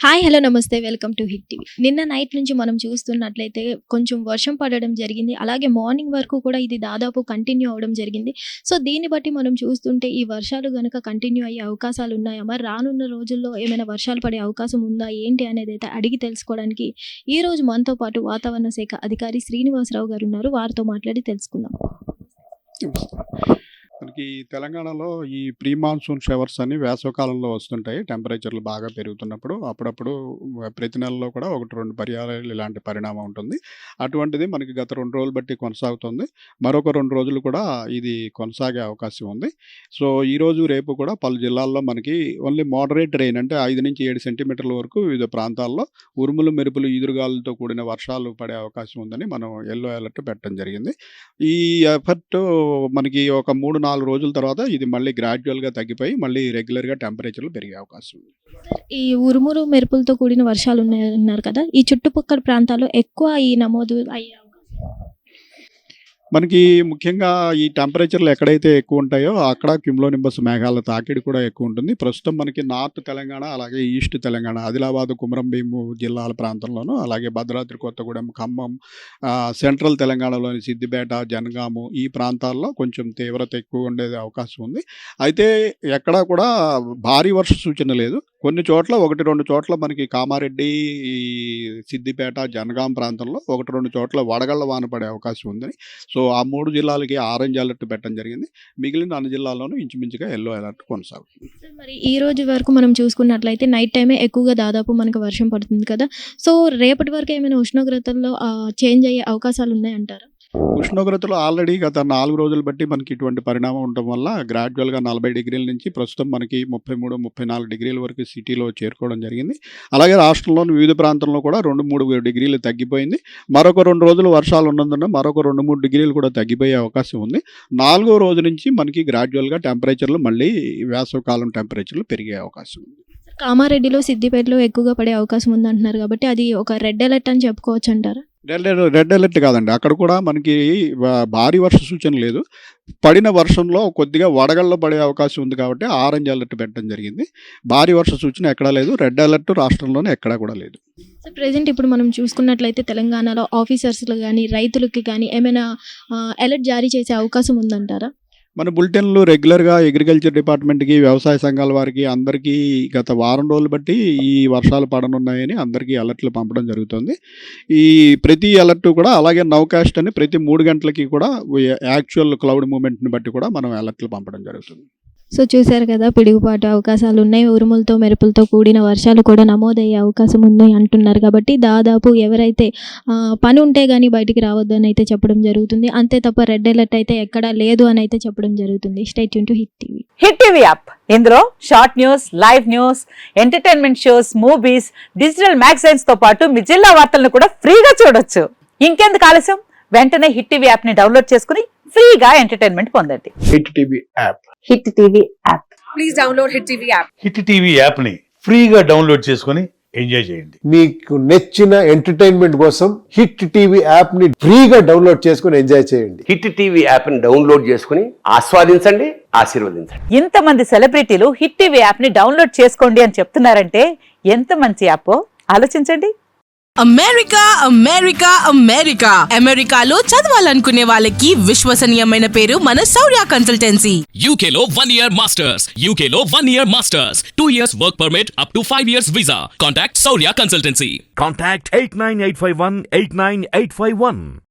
Hi hello నమస్తే welcome to Hit TV. నిన్న night నుంచి మనం చూస్తున్నట్లయితే కొంచెం వర్షం పడడం జరిగింది. అలాగే మార్నింగ్ వరకు కూడా ఇది దాదాపు కంటిన్యూ అవ్వడం జరిగింది. సో దీన్ని బట్టి మనం చూస్తుంటే ఈ వర్షాలు గనక కంటిన్యూ అయ్యే అవకాశాలు ఉన్నాయా, మరి రానున్న రోజుల్లో ఏమైనా వర్షాలు పడే అవకాశం ఉందా ఏంటి అనేది అయితే అడిగి తెలుసుకోవడానికి ఈ రోజు మనతో పాటు వాతావరణ శాఖ అధికారి శ్రీనివాసరావు గారు ఉన్నారు. వారితో మాట్లాడి తెలుసుకుందాం. మనకి తెలంగాణలో ఈ ప్రీ మాన్సూన్ షవర్స్ అని వేసవకాలంలో వస్తుంటాయి. టెంపరేచర్లు బాగా పెరుగుతున్నప్పుడు అప్పుడప్పుడు ప్రతి నెలలో కూడా 1-2 పర్యాయాలు ఇలాంటి పరిణామం ఉంటుంది. అటువంటిది మనకి గత 2 రోజులు బట్టి కొనసాగుతుంది. మరొక 2 రోజులు కూడా ఇది కొనసాగే అవకాశం ఉంది. సో ఈరోజు రేపు కూడా పలు జిల్లాల్లో మనకి ఓన్లీ మోడరేట్ రెయిన్ అంటే 5-7 సెంటీమీటర్ల వరకు వివిధ ప్రాంతాల్లో ఉరుములు మెరుపులు ఈదురుగాలులతో కూడిన వర్షాలు పడే అవకాశం ఉందని మనం ఎల్లో అలర్ట్ పెట్టడం జరిగింది. ఈ ఎఫర్ట్ మనకి ఒక 3-4 రోజుల తర్వాత ఇది మళ్ళీ గ్రాడ్యువల్గా తగ్గిపోయి మళ్ళీ రెగ్యులర్గా టెంపరేచర్లు పెరిగే అవకాశం ఉంది. ఈ ఉరుములు మెరుపులతో కూడిన వర్షాలు ఉన్నాయన్నారు కదా, ఈ చుట్టుపక్కల ప్రాంతాల్లో ఎక్కువ ఈ నమోదు అయ్యే మనకి ముఖ్యంగా ఈ టెంపరేచర్లు ఎక్కడైతే ఎక్కువ ఉంటాయో అక్కడ క్యుములోనింబస్ మేఘాల తాకిడి కూడా ఎక్కువ ఉంటుంది. ప్రస్తుతం మనకి నార్త్ తెలంగాణ, అలాగే ఈస్ట్ తెలంగాణ, ఆదిలాబాద్, కుమరంభీము జిల్లాల ప్రాంతంలోనూ, అలాగే భద్రాద్రి కొత్తగూడెం, ఖమ్మం, సెంట్రల్ తెలంగాణలోని సిద్దిపేట, జనగాము ఈ ప్రాంతాల్లో కొంచెం తీవ్రత ఎక్కువ ఉండే అవకాశం ఉంది. అయితే ఎక్కడా కూడా భారీ వర్ష సూచన లేదు. కొన్ని చోట్ల 1-2 చోట్ల మనకి కామారెడ్డి, సిద్దిపేట, జనగాం ప్రాంతంలో 1-2 చోట్ల వడగళ్ల వాన పడే అవకాశం ఉందని. సో ఆ 3 జిల్లాలకి ఆరెంజ్ అలర్ట్ పెట్టడం జరిగింది. మిగిలిన అన్ని జిల్లాల్లోనూ ఇంచుమించుగా ఎల్లో అలర్ట్ కొనసాగుతుంది. మరి ఈ రోజు వరకు మనం చూసుకున్నట్లయితే నైట్ టైమే ఎక్కువగా దాదాపు మనకు వర్షం పడుతుంది కదా. సో రేపటి వరకు ఏమైనా ఉష్ణోగ్రతల్లో చేంజ్ అయ్యే అవకాశాలు ఉన్నాయంటారా? ఉష్ణోగ్రతలు ఆల్రెడీ గత 4 రోజులు బట్టి మనకి ఇటువంటి పరిణామం ఉండటం వల్ల గ్రాడ్యువల్గా 40 డిగ్రీల నుంచి ప్రస్తుతం మనకి 33-34 డిగ్రీల వరకు సిటీలో చేరుకోవడం జరిగింది. అలాగే రాష్ట్రంలోని వివిధ ప్రాంతంలో కూడా 2-3 డిగ్రీలు తగ్గిపోయింది. మరొక 2 రోజులు వర్షాలు ఉన్నందున మరొక 2-3 డిగ్రీలు కూడా తగ్గిపోయే అవకాశం ఉంది. 4వ రోజు నుంచి మనకి గ్రాడ్యువల్గా టెంపరేచర్లు మళ్ళీ వేసవకాలం టెంపరేచర్లు పెరిగే అవకాశం ఉంది. కామారెడ్డిలో, సిద్దిపేటలో ఎక్కువగా పడే అవకాశం ఉందంటున్నారు కాబట్టి అది ఒక రెడ్ అలర్ట్ అని చెప్పుకోవచ్చు అంటారా? రెడ్ అలర్ట్ కాదండి, అక్కడ కూడా మనకి భారీ వర్ష సూచన లేదు. పడిన వర్షంలో కొద్దిగా వడగళ్ళ పడే అవకాశం ఉంది కాబట్టి ఆరెంజ్ అలర్ట్ పెట్టడం జరిగింది. భారీ వర్ష సూచన ఎక్కడా లేదు. రెడ్ అలర్ట్ రాష్ట్రంలోనే ఎక్కడా కూడా లేదు. సో ప్రెజెంట్ ఇప్పుడు మనం చూసుకున్నట్లయితే తెలంగాణలో ఆఫీసర్స్లు కానీ రైతులకి కానీ ఏమైనా అలర్ట్ జారీ చేసే అవకాశం ఉందంటారా? మన బులెటిన్లు రెగ్యులర్గా అగ్రికల్చర్ డిపార్ట్మెంట్కి, వ్యవసాయ సంఘాల వారికి అందరికీ గత వారం రోజులు బట్టి ఈ వర్షాలు పడనున్నాయని అందరికీ అలర్ట్లు పంపడం జరుగుతుంది. ఈ ప్రతి అలర్ట్ కూడా అలాగే నౌకాస్ట్ అని ప్రతి 3 గంటలకి కూడా యాక్చువల్ క్లౌడ్ మూమెంట్ని బట్టి కూడా మనం అలర్ట్లు పంపడం జరుగుతుంది. సో చూశారు కదా, పిడుగుపాటు అవకాశాలు ఉన్నాయి, ఉరుములతో మెరుపులతో కూడిన వర్షాలు కూడా నమోదయ్యే అవకాశం ఉంది అంటున్నారు. కాబట్టి దాదాపు ఎవరైతే పని ఉంటే కానీ బయటికి రావద్దు అని అయితే చెప్పడం జరుగుతుంది. అంతే తప్ప రెడ్ అలర్ట్ అయితే ఎక్కడా లేదు అని అయితే చెప్పడం జరుగుతుంది. Stay tune to Hit TV. Hit TV app, ఇందులో short news, live news, entertainment shows, movies, digital magazines తో పాటు మీ జిల్లా వార్తలను కూడా ఫ్రీగా చూడొచ్చు. ఇంకెందుకు ఆలస్యం, వెంటనే హిట్ టీవీ యాప్ ని డౌన్లోడ్ చేసుకుని ఫ్రీగా ఎంటర్టైన్మెంట్ పొందండి. Hit TV app. Hit TV app. Please download hit TV app. Hit TV app ని ఫ్రీగా డౌన్లోడ్ చేసుకొని ఎంజాయ్ చేయండి. మీకు నచ్చిన ఎంటర్టైన్మెంట్ కోసం హిట్ టీవీ యాప్ ని ఫ్రీగా డౌన్లోడ్ చేసుకొని ఎంజాయ్ చేయండి. హిట్ టీవీ యాప్ ని డౌన్లోడ్ చేసుకుని ఆస్వాదించండి, ఆశీర్వదించండి. ఇంతమంది సెలబ్రిటీలు హిట్ టీవీ యాప్ ని డౌన్లోడ్ చేసుకోండి అని చెప్తున్నారంటే ఎంత మంచి యాప్ ఆలోచించండి. అమెరికా అమెరికా అమెరికా అమెరికాలో చదవాలనుకునే వాళ్ళకి విశ్వసనీయమైన పేరు మన శౌర్య కన్సల్టెన్సీ. UK లో 1 year masters, UK లో 1 year masters, 2 years work permit up to 5 years visa. Contact Saurya Consultancy. Contact 89851 89851.